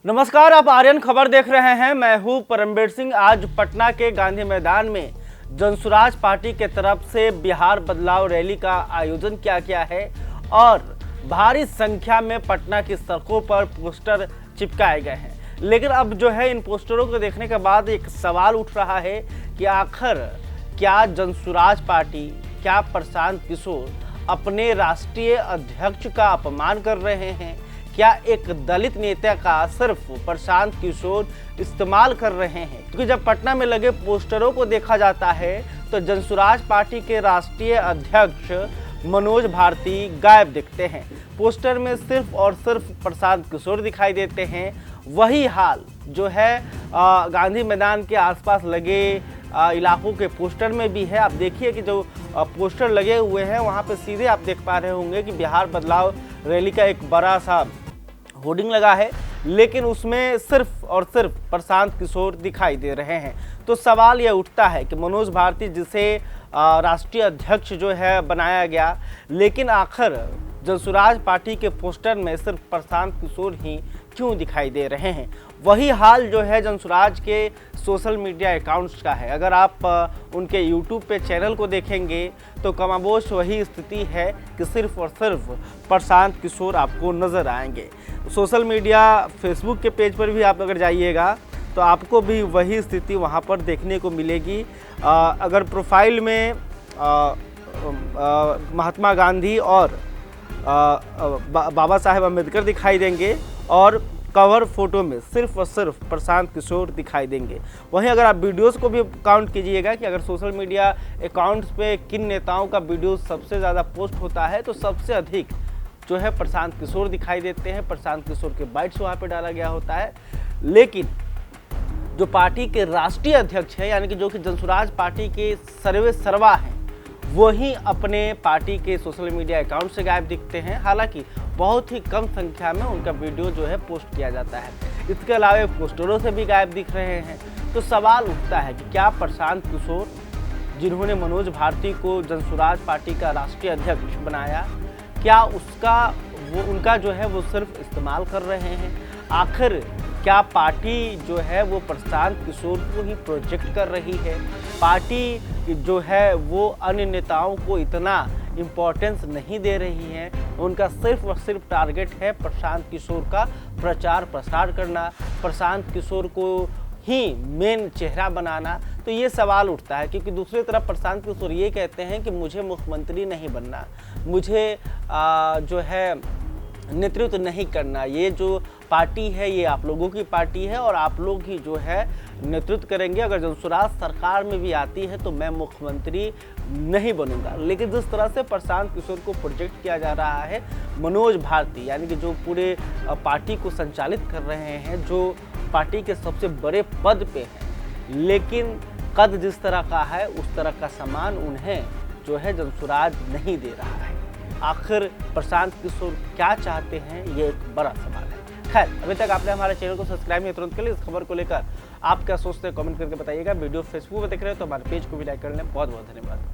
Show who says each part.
Speaker 1: नमस्कार, आप आर्यन खबर देख रहे हैं। मैं हूं परमवीर सिंह। आज पटना के गांधी मैदान में जनसुराज पार्टी के तरफ से बिहार बदलाव रैली का आयोजन किया गया है और भारी संख्या में पटना की सड़कों पर पोस्टर चिपकाए गए हैं। लेकिन अब जो है इन पोस्टरों को देखने के बाद एक सवाल उठ रहा है कि आखिर क्या जनसुराज पार्टी, क्या प्रशांत किशोर अपने राष्ट्रीय अध्यक्ष का अपमान कर रहे हैं? क्या एक दलित नेता का सिर्फ प्रशांत किशोर इस्तेमाल कर रहे हैं? क्योंकि जब पटना में लगे पोस्टरों को देखा जाता है तो जनसुराज पार्टी के राष्ट्रीय अध्यक्ष मनोज भारती गायब दिखते हैं। पोस्टर में सिर्फ और सिर्फ प्रशांत किशोर दिखाई देते हैं। वही हाल जो है गांधी मैदान के आसपास लगे इलाकों के पोस्टर में भी है। आप देखिए कि जो पोस्टर लगे हुए हैं वहाँ पे सीधे आप देख पा रहे होंगे कि बिहार बदलाव रैली का एक बड़ा सा होर्डिंग लगा है, लेकिन उसमें सिर्फ और सिर्फ प्रशांत किशोर दिखाई दे रहे हैं। तो सवाल यह उठता है कि मनोज भारती जिसे राष्ट्रीय अध्यक्ष जो है बनाया गया, लेकिन आखिर जनसुराज पार्टी के पोस्टर में सिर्फ प्रशांत किशोर ही क्यों दिखाई दे रहे हैं? वही हाल जो है जनसुराज के सोशल मीडिया अकाउंट्स का है। अगर आप उनके यूट्यूब पे चैनल को देखेंगे तो कमाबोश वही स्थिति है कि सिर्फ और सिर्फ प्रशांत किशोर आपको नज़र आएंगे। सोशल मीडिया फेसबुक के पेज पर भी आप अगर जाइएगा तो आपको भी वही स्थिति वहाँ पर देखने को मिलेगी। अगर प्रोफाइल में महात्मा गांधी और बाबा साहेब अम्बेडकर दिखाई देंगे और कवर फोटो में सिर्फ और सिर्फ प्रशांत किशोर दिखाई देंगे। वहीं अगर आप वीडियोस को भी काउंट कीजिएगा कि अगर सोशल मीडिया अकाउंट्स पे किन नेताओं का वीडियो सबसे ज़्यादा पोस्ट होता है तो सबसे अधिक जो है प्रशांत किशोर दिखाई देते हैं। प्रशांत किशोर के बाइट्स वहाँ पे डाला गया होता है। लेकिन जो पार्टी के राष्ट्रीय अध्यक्ष है, यानी कि जो कि जनसुराज पार्टी के सर्वे सर्वा हैं, वही अपने पार्टी के सोशल मीडिया अकाउंट से गायब दिखते हैं। हालांकि बहुत ही कम संख्या में उनका वीडियो जो है पोस्ट किया जाता है। इसके अलावा पोस्टरों से भी गायब दिख रहे हैं। तो सवाल उठता है कि क्या प्रशांत किशोर, जिन्होंने मनोज भारती को जनसुराज पार्टी का राष्ट्रीय अध्यक्ष बनाया, क्या उनका जो है वो सिर्फ इस्तेमाल कर रहे हैं? आखिर क्या पार्टी जो है वो प्रशांत किशोर को ही प्रोजेक्ट कर रही है? पार्टी जो है वो अन्य नेताओं को इतना इम्पोर्टेंस नहीं दे रही है। उनका सिर्फ और सिर्फ टारगेट है प्रशांत किशोर का प्रचार प्रसार करना, प्रशांत किशोर को ही मेन चेहरा बनाना। तो ये सवाल उठता है, क्योंकि दूसरी तरफ प्रशांत किशोर ये कहते हैं कि मुझे मुख्यमंत्री नहीं बनना, मुझे जो है नेतृत्व नहीं करना। ये जो पार्टी है ये आप लोगों की पार्टी है और आप लोग ही जो है नेतृत्व करेंगे। अगर जनसुराज सरकार में भी आती है तो मैं मुख्यमंत्री नहीं बनूंगा। लेकिन जिस तरह से प्रशांत किशोर को प्रोजेक्ट किया जा रहा है, मनोज भारती यानी कि जो पूरे पार्टी को संचालित कर रहे हैं, जो पार्टी के सबसे बड़े पद पे हैं, लेकिन कद जिस तरह का है उस तरह का सम्मान उन्हें जो है जनसुराज नहीं दे रहा है। आखिर प्रशांत किशोर क्या चाहते हैं, ये एक बड़ा सवाल है। खैर, अभी तक आपने हमारे चैनल को सब्सक्राइब नहीं, तुरंत के लिए इस खबर को लेकर आप क्या सोचते हैं कमेंट करके बताइएगा। वीडियो फेसबुक पर देख रहे हो तो हमारे पेज को भी लाइक कर लें। बहुत बहुत धन्यवाद।